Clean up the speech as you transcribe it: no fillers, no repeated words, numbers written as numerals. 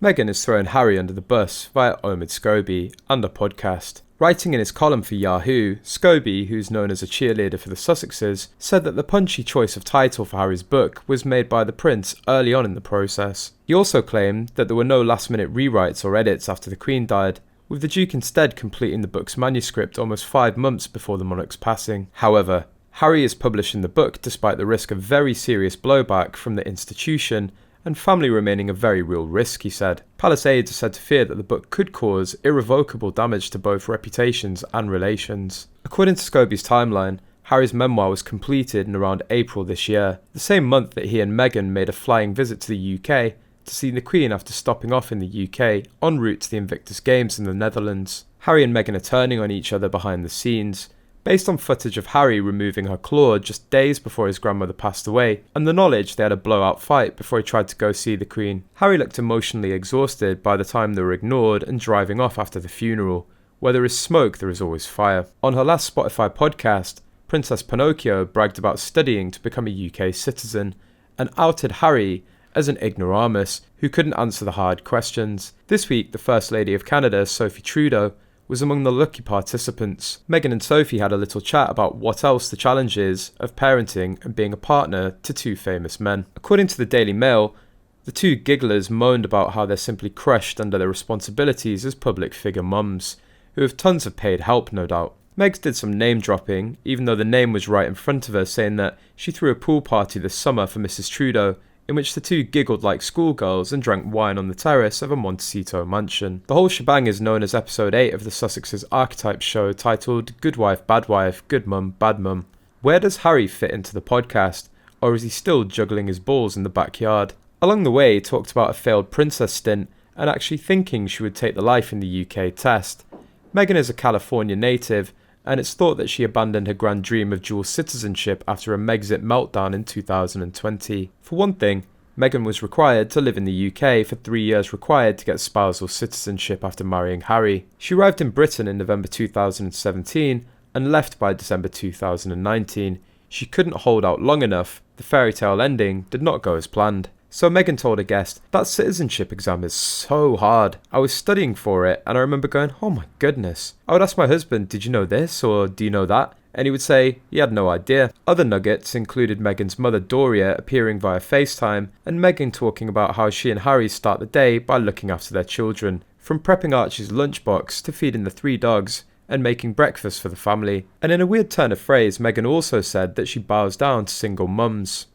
Meghan has thrown Harry under the bus via Omid Scobie and a podcast. Writing in his column for Yahoo, Scobie, who's known as a cheerleader for the Sussexes, said that the punchy choice of title for Harry's book was made by the prince early on in the process. He also claimed that there were no last-minute rewrites or edits after the Queen died, with the Duke instead completing the book's manuscript almost 5 months before the monarch's passing. However, Harry is publishing the book despite the risk of very serious blowback from the institution and family remaining a very real risk, he said. Palace aides are said to fear that the book could cause irrevocable damage to both reputations and relations. According to Scobie's timeline, Harry's memoir was completed in around April this year, the same month that he and Meghan made a flying visit to the UK to see the Queen after stopping off in the UK en route to the Invictus Games in the Netherlands. Harry and Meghan are turning on each other behind the scenes, based on footage of Harry removing her claw just days before his grandmother passed away, and the knowledge they had a blowout fight before he tried to go see the Queen. Harry looked emotionally exhausted by the time they were ignored and driving off after the funeral. Where there is smoke, there is always fire. On her last Spotify podcast, Princess Pinocchio bragged about studying to become a UK citizen, and outed Harry as an ignoramus who couldn't answer the hard questions. This week, the First Lady of Canada, Sophie Trudeau, was among the lucky participants. Meghan and Sophie had a little chat about what else the challenge is of parenting and being a partner to two famous men. According to the Daily Mail, the two gigglers moaned about how they're simply crushed under their responsibilities as public figure mums, who have tons of paid help, no doubt. Megs did some name dropping, even though the name was right in front of her, saying that she threw a pool party this summer for Mrs. Trudeau, in which the two giggled like schoolgirls and drank wine on the terrace of a Montecito mansion. The whole shebang is known as episode 8 of the Sussexes archetype show titled Good Wife, Good Mum, Bad Mum. Where does Harry fit into the podcast, or is he still juggling his balls in the backyard? Along the way, he talked about a failed princess stint and actually thinking she would take the life in the UK test. Meghan is a California native, and it's thought that she abandoned her grand dream of dual citizenship after a Megxit meltdown in 2020. For one thing, Meghan was required to live in the UK for 3 years required to get spousal citizenship after marrying Harry. She arrived in Britain in November 2017 and left by December 2019. She couldn't hold out long enough. The fairy tale ending did not go as planned. So Meghan told a guest, "That citizenship exam is so hard. I was studying for it and I remember going, oh my goodness. I would ask my husband, did you know this or do you know that? And he would say he had no idea." Other nuggets included Meghan's mother Doria appearing via Facetime and Meghan talking about how she and Harry start the day by looking after their children, from prepping Archie's lunchbox to feeding the 3 dogs and making breakfast for the family. And in a weird turn of phrase, Meghan also said that she bows down to single mums.